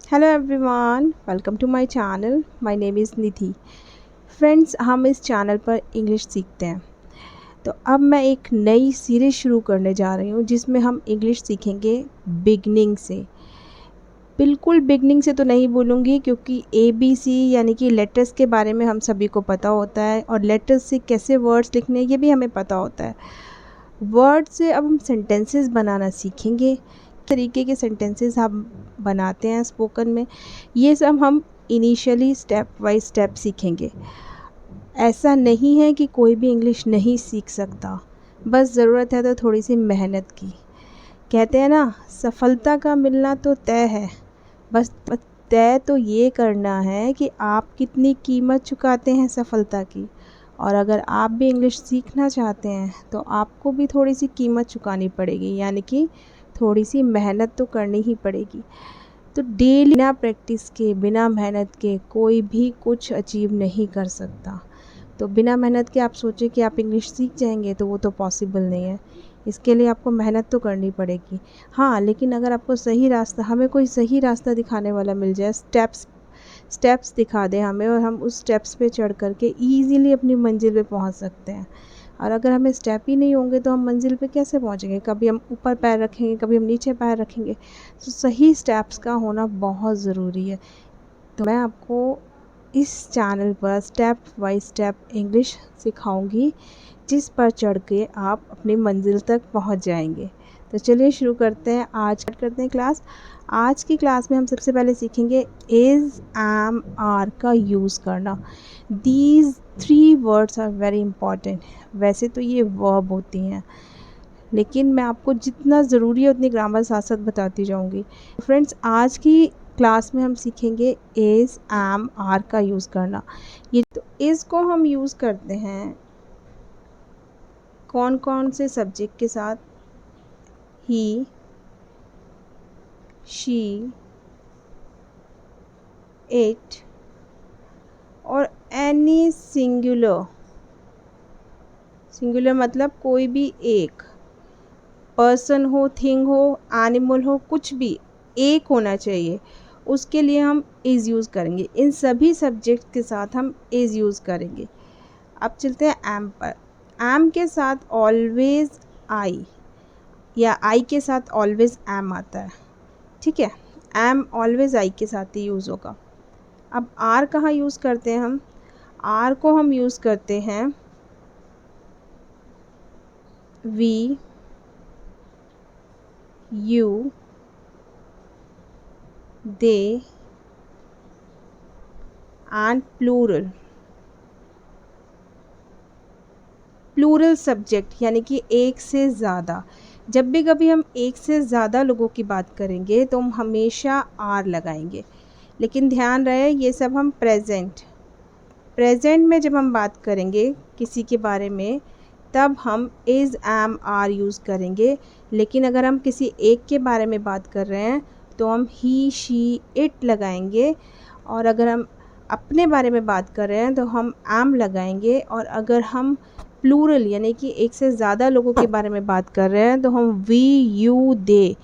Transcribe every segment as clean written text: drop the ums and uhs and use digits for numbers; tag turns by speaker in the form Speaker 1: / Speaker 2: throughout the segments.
Speaker 1: Hello everyone, welcome to my channel. My name is Nidhi. Friends, हम इस channel पर English सीखते हैं। तो अब मैं एक नई सीरीज़ शुरू करने जा रही हूँ जिसमें हम इंग्लिश सीखेंगे बिगनिंग से। बिल्कुल बिगनिंग से तो नहीं बोलूँगी, क्योंकि ABC यानी कि लेटर्स के बारे में हम सभी को पता होता है और लेटर्स से कैसे वर्ड्स लिखने ये भी हमें पता होता है। वर्ड से अब हम सेंटेंसेस बनाना सीखेंगे। तरीके के सेंटेंसेस हम बनाते हैं स्पोकन में, ये सब हम इनिशियली स्टेप बाय स्टेप सीखेंगे। ऐसा नहीं है कि कोई भी इंग्लिश नहीं सीख सकता, बस ज़रूरत है तो थोड़ी सी मेहनत की। कहते हैं ना, सफलता का मिलना तो तय है, बस तय तो ये करना है कि आप कितनी कीमत चुकाते हैं सफलता की। और अगर आप भी इंग्लिश सीखना चाहते हैं तो आपको भी थोड़ी सी कीमत चुकानी पड़ेगी, यानी कि थोड़ी सी मेहनत तो करनी ही पड़ेगी। तो डेली बिना प्रैक्टिस के, बिना मेहनत के कोई भी कुछ अचीव नहीं कर सकता। तो बिना मेहनत के आप सोचें कि आप इंग्लिश सीख जाएंगे, तो वो तो पॉसिबल नहीं है। इसके लिए आपको मेहनत तो करनी पड़ेगी। हाँ, लेकिन अगर आपको हमें कोई सही रास्ता दिखाने वाला मिल जाए, स्टेप्स दिखा दे हमें और हम उस स्टेप्स पे चढ़ करके ईज़िली अपनी मंजिल पे पहुंच सकते हैं। और अगर हमें स्टेप ही नहीं होंगे तो हम मंजिल पे कैसे पहुंचेंगे? कभी हम ऊपर पैर रखेंगे, कभी हम नीचे पैर रखेंगे। तो सही स्टेप्स का होना बहुत ज़रूरी है। तो मैं आपको इस चैनल पर स्टेप बाय स्टेप इंग्लिश सिखाऊंगी, जिस पर चढ़ के आप अपनी मंजिल तक पहुंच जाएंगे। तो चलिए शुरू करते हैं। आज करते हैं क्लास। आज की क्लास में हम सबसे पहले सीखेंगे इज़, एम, आर का यूज़ करना। These 3 words are very important. वैसे तो ये वर्ब होती हैं, लेकिन मैं आपको जितना ज़रूरी है उतनी ग्रामर साथ साथ बताती जाऊंगी। फ्रेंड्स, आज की क्लास में हम सीखेंगे इज़, एम, आर का यूज़ करना। ये तो इज़ को हम यूज़ करते हैं कौन कौन से सब्जेक्ट के साथ? ही, शी, इट और एनी सिंगुलर मतलब कोई भी एक पर्सन हो, थिंग हो, एनिमल हो, कुछ भी एक होना चाहिए, उसके लिए हम इज़ यूज़ करेंगे। इन सभी सब्जेक्ट के साथ हम इज़ यूज़ करेंगे। अब चलते हैं एम पर। एम के साथ ऑलवेज आई, या आई के साथ ऑलवेज एम आता है, ठीक है। एम ऑलवेज आई के साथ ही यूज़ होगा। अब आर कहाँ यूज़ करते हैं हम? आर को हम यूज़ करते हैं we, you, they and plural subject, यानी कि एक से ज़्यादा। जब भी कभी हम एक से ज़्यादा लोगों की बात करेंगे तो हम हमेशा आर लगाएंगे। लेकिन ध्यान रहे, ये सब हम प्रेजेंट में जब हम बात करेंगे किसी के बारे में, तब हम इज़, एम, आर यूज़ करेंगे। लेकिन अगर हम किसी एक के बारे में बात कर रहे हैं तो हम ही, शी, इट लगाएंगे। और अगर हम अपने बारे में बात कर रहे हैं तो हम एम लगाएंगे। और अगर हम प्लूरल यानी कि एक से ज़्यादा लोगों के बारे में बात कर रहे हैं तो हम वी, यू, दे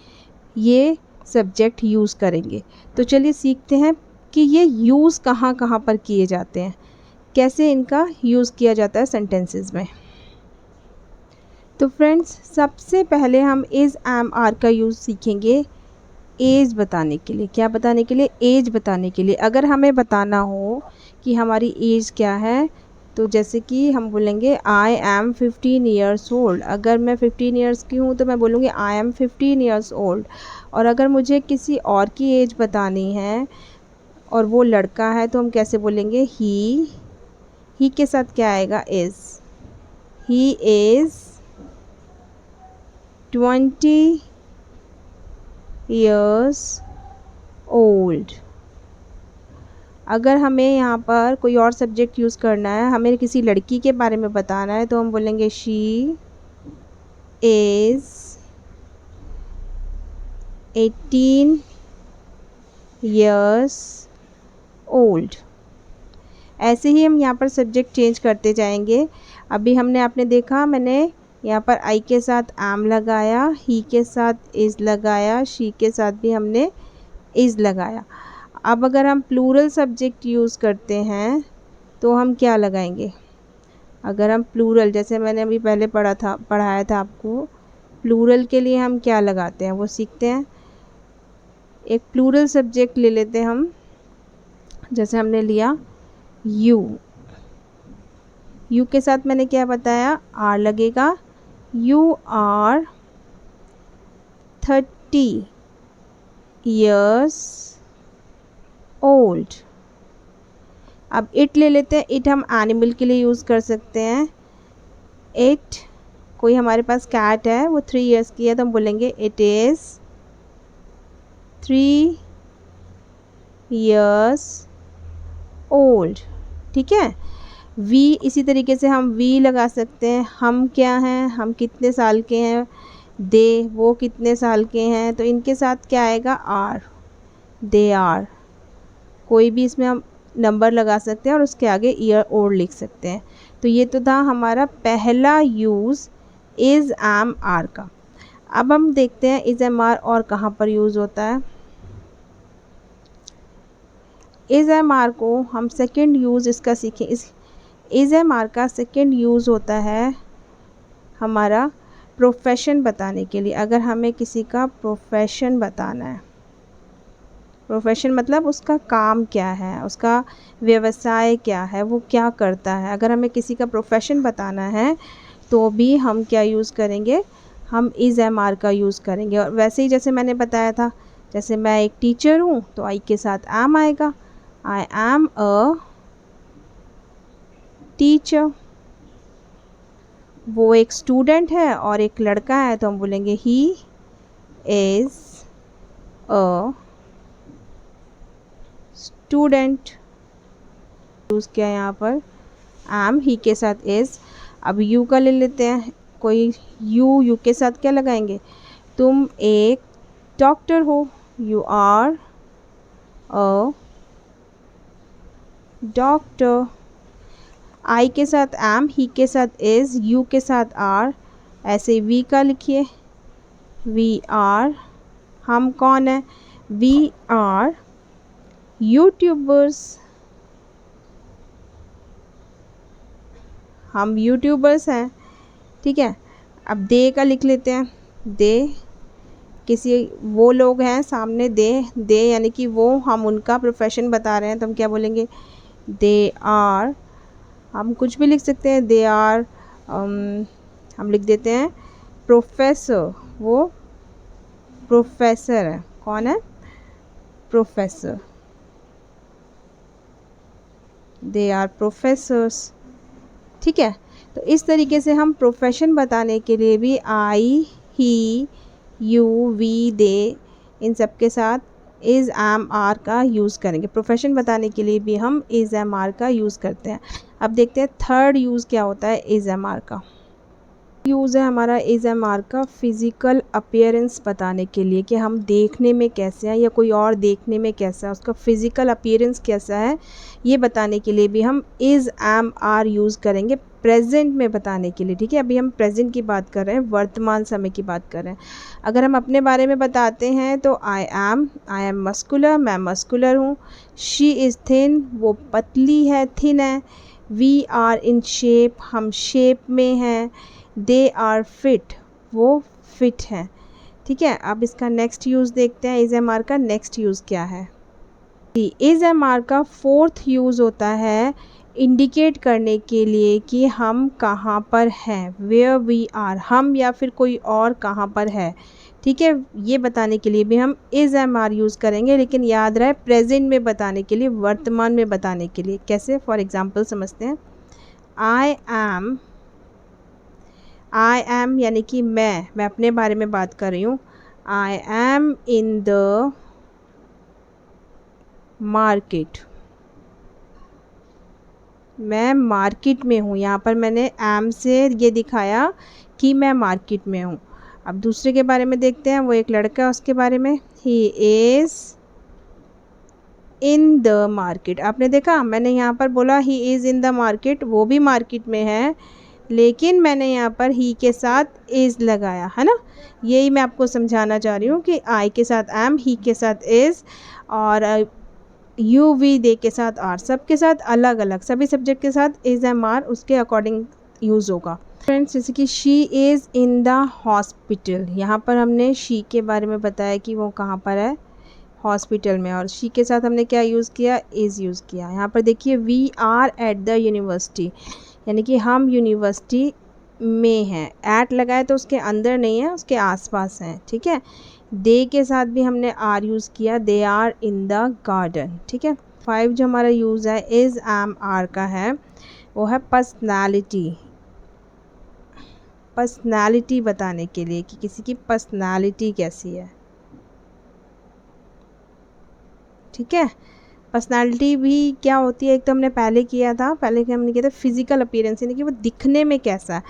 Speaker 1: ये सब्जेक्ट यूज़ करेंगे। तो चलिए सीखते हैं कि ये यूज़ कहाँ कहाँ पर किए जाते हैं, कैसे इनका यूज़ किया जाता है सेंटेंसेस में। तो फ्रेंड्स, सबसे पहले हम इज़, एम, आर का यूज़ सीखेंगे एज बताने के लिए। क्या बताने के लिए? एज बताने के लिए। अगर हमें बताना हो कि हमारी एज क्या है, तो जैसे कि हम बोलेंगे आई एम 15 ईयर्स ओल्ड। अगर मैं 15 ईयर्स की हूँ तो मैं बोलूँगी आई एम 15 ईयर्स ओल्ड। और अगर मुझे किसी और की एज बतानी है और वो लड़का है तो हम कैसे बोलेंगे? ही के साथ क्या आएगा? Is. He is 20 years old। अगर हमें यहाँ पर कोई और सब्जेक्ट यूज़ करना है, हमें किसी लड़की के बारे में बताना है, तो हम बोलेंगे शी इज़ 18 years old। ऐसे ही हम यहाँ पर सब्जेक्ट चेंज करते जाएंगे। अभी आपने देखा, मैंने यहाँ पर आई के साथ एम लगाया, ही के साथ इज़ लगाया, शी के साथ भी हमने इज़ लगाया। अब अगर हम प्लूरल सब्जेक्ट यूज़ करते हैं तो हम क्या लगाएंगे? अगर हम प्लूरल, जैसे मैंने अभी पहले पढ़ाया था आपको, प्लूरल के लिए हम क्या लगाते हैं वो सीखते हैं। एक प्लूरल सब्जेक्ट ले लेते हैं हम, जैसे हमने लिया यू। यू के साथ मैंने क्या बताया? आर लगेगा। You are 30 years old। अब इट ले लेते हैं। इट हम एनिमल के लिए यूज़ कर सकते हैं। इट, कोई हमारे पास कैट है, वो 3 years की है, तो हम बोलेंगे इट इज़ 3 years old। ठीक है। वी, इसी तरीके से हम वी लगा सकते हैं। हम क्या हैं? हम कितने साल के हैं? दे, वो कितने साल के हैं? तो इनके साथ क्या आएगा? आर। They are. कोई भी इसमें हम नंबर लगा सकते हैं और उसके आगे ईयर ओल्ड लिख सकते हैं। तो ये तो था हमारा पहला यूज़ इज़ एम आर का। अब हम देखते हैं इज़ एम आर और कहाँ पर यूज़ होता है। इज़ एम आर को हम सेकेंड यूज़ इसका सीखें। इज़ एम आर का सेकेंड यूज़ होता है हमारा प्रोफेशन बताने के लिए। अगर हमें किसी का प्रोफेशन बताना है, प्रोफेशन मतलब उसका काम क्या है, उसका व्यवसाय क्या है, वो क्या करता है, अगर हमें किसी का प्रोफेशन बताना है तो भी हम क्या यूज़ करेंगे? हम इज़ एम आर का यूज़ करेंगे। और वैसे ही जैसे मैंने बताया था, जैसे मैं एक टीचर हूँ तो आई के साथ एम आएगा। I am a teacher. वो एक स्टूडेंट है और एक लड़का है, तो हम बोलेंगे he is a student. Use किया यहाँ पर एम, ही के साथ इज़। अब यू का ले लेते हैं। कोई यू के साथ क्या लगाएंगे? तुम एक डॉक्टर हो। You are a doctor. I के साथ एम, ही के साथ इज़, यू के साथ आर। ऐसे वी का लिखिए। वी आर, हम कौन है? We are YouTubers. हम यूट्यूबर्स हैं। ठीक है। अब दे का लिख लेते हैं। दे, किसी वो लोग हैं सामने, दे यानी कि वो, हम उनका प्रोफेशन बता रहे हैं, तो हम क्या बोलेंगे? They are. हम कुछ भी लिख सकते हैं। दे आर, हम लिख देते हैं प्रोफेसर। वो प्रोफेसर है। कौन है? प्रोफेसर। They are professors. ठीक है। तो इस तरीके से हम प्रोफेशन बताने के लिए भी आई, ही, यू, वी, दे, इन सब के साथ इज़ एम आर का यूज़ करेंगे। प्रोफेशन बताने के लिए भी हम इज़ एम आर का यूज़ करते हैं। अब देखते हैं थर्ड यूज़ क्या होता है इज़ एम आर का। यूज़ है हमारा इज़ एम आर का फिज़िकल अपीयरेंस बताने के लिए, कि हम देखने में कैसे हैं या कोई और देखने में कैसा है, उसका फ़िज़िकल अपीयरेंस कैसा है, ये बताने के लिए भी हम इज़ एम आर यूज़ करेंगे प्रेजेंट में बताने के लिए। ठीक है। अभी हम प्रेजेंट की बात कर रहे हैं, वर्तमान समय की बात कर रहे हैं। अगर हम अपने बारे में बताते हैं तो आई एम मस्कुलर, मैं मस्कुलर हूँ। शी इज़ थिन, वो पतली है, थिन है। वी आर इन शेप, हम शेप में हैं। दे आर फिट, वो फिट हैं। ठीक है। अब इसका नेक्स्ट यूज़ देखते हैं। इज़ एम आर का नेक्स्ट यूज़ क्या है? इज़ एम आर का फोर्थ यूज़ होता है इंडिकेट करने के लिए कि हम कहाँ पर हैं, वेयर वी आर, हम या फिर कोई और कहाँ पर है। ठीक है। ये बताने के लिए भी हम इज़ एम आर यूज़ करेंगे, लेकिन याद रहे प्रेजेंट में बताने के लिए, वर्तमान में बताने के लिए। कैसे? फॉर एग्ज़ाम्पल समझते हैं। आई एम यानी कि मैं अपने बारे में बात कर रही हूँ। I am in the market, मैं मार्केट में हूँ। यहाँ पर मैंने एम से ये दिखाया कि मैं मार्केट में हूँ। अब दूसरे के बारे में देखते हैं। वो एक लड़का है, उसके बारे में, he is in the market. आपने देखा, मैंने यहाँ पर बोला he is in the market, वो भी मार्केट में है, लेकिन मैंने यहाँ पर ही के साथ इज़ लगाया है ना। यही मैं आपको समझाना चाह रही हूँ कि आई के साथ एम, ही के साथ इज़, और यू वी दे के साथ आर, सबके साथ अलग अलग, सभी सब्जेक्ट के साथ इज़ एम आर उसके अकॉर्डिंग यूज़ होगा। फ्रेंड्स जैसे कि she is in the hospital, यहाँ पर हमने शी के बारे में बताया कि वो कहाँ पर है, हॉस्पिटल में, और शी के साथ हमने क्या यूज़ किया, इज़ यूज़ किया। यहाँ पर देखिए we are at the university, यानी कि हम यूनिवर्सिटी में हैं। एट लगाए तो उसके अंदर नहीं है, उसके आसपास हैं, ठीक है। दे के साथ भी हमने आर यूज़ किया, they are in the garden, ठीक है। 5 जो हमारा यूज़ है इज़ एम आर का है, वो है पर्सनैलिटी, पर्सनैलिटी बताने के लिए कि किसी की पर्सनैलिटी कैसी है, ठीक है। पर्सनालिटी भी क्या होती है, एक तो हमने पहले किया था, पहले क्या हमने किया था फिज़िकल अपीयरेंस, यानी कि वो दिखने में कैसा है।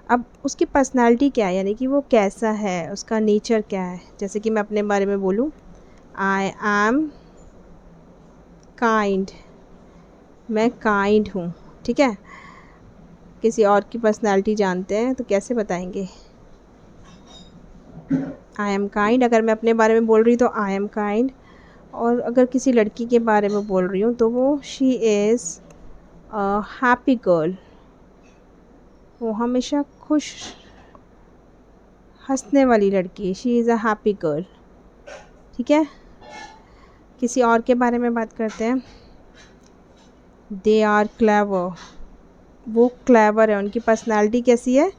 Speaker 1: अब उसकी पर्सनालिटी क्या है, यानी कि वो कैसा है, उसका नेचर क्या है। जैसे कि मैं अपने बारे में बोलूँ, आई एम काइंड, मैं काइंड हूँ, ठीक है। किसी और की पर्सनालिटी जानते हैं तो कैसे बताएंगे, आई एम काइंड। अगर मैं अपने बारे में बोल रही हूँ तो आई एम काइंड, और अगर किसी लड़की के बारे में बोल रही हूँ तो वो she is a happy girl, वो हमेशा खुश हंसने वाली लड़की, she is a happy girl, ठीक है। किसी और के बारे में बात करते हैं, दे आर क्लेवर, वो क्लेवर है, उनकी पर्सनालिटी कैसी है,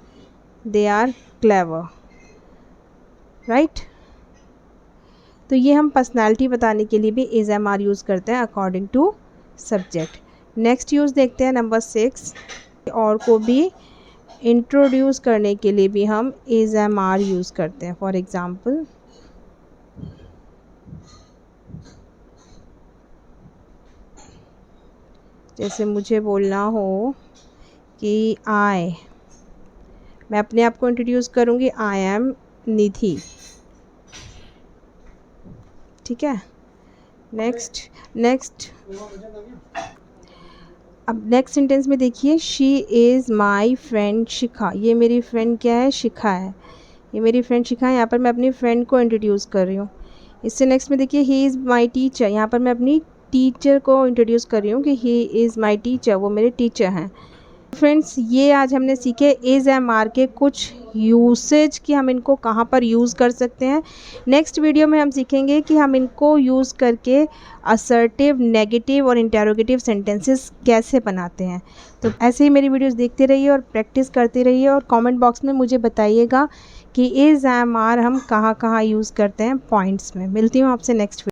Speaker 1: दे आर क्लेवर, राइट। तो ये हम पर्सनालिटी बताने के लिए भी इज़ एम आर यूज़ करते हैं according to subject. Next use देखते हैं नंबर 6, और को भी इंट्रोड्यूस करने के लिए भी हम इज़ एम आर यूज़ करते हैं। फॉर एग्ज़ाम्पल, जैसे मुझे बोलना हो कि मैं अपने आप को इंट्रोड्यूस करूँगी, आई एम निधि, ठीक है। नेक्स्ट अब नेक्स्ट सेंटेंस में देखिए, शी इज़ माई फ्रेंड शिखा, ये मेरी फ्रेंड क्या है, शिखा है, ये मेरी फ्रेंड शिखा है। यहाँ पर मैं अपनी फ्रेंड को इंट्रोड्यूस कर रही हूँ। इससे नेक्स्ट में देखिए, ही इज़ माई टीचर, यहाँ पर मैं अपनी टीचर को इंट्रोड्यूस कर रही हूँ कि ही इज़ माई टीचर, वो मेरे टीचर हैं। फ्रेंड्स ये आज हमने सीखे इज़ एम आर के कुछ यूसेज कि हम इनको कहाँ पर यूज़ कर सकते हैं। नेक्स्ट वीडियो में हम सीखेंगे कि हम इनको यूज़ करके असर्टिव, नेगेटिव और इंटेरोगेटिव सेंटेंसेस कैसे बनाते हैं। तो ऐसे ही मेरी वीडियोस देखते रहिए और प्रैक्टिस करते रहिए, और कमेंट बॉक्स में मुझे बताइएगा कि इज़ एम आर हम कहाँ कहाँ यूज़ करते हैं पॉइंट्स में। मिलती हूँ आपसे नेक्स्ट वीडियो।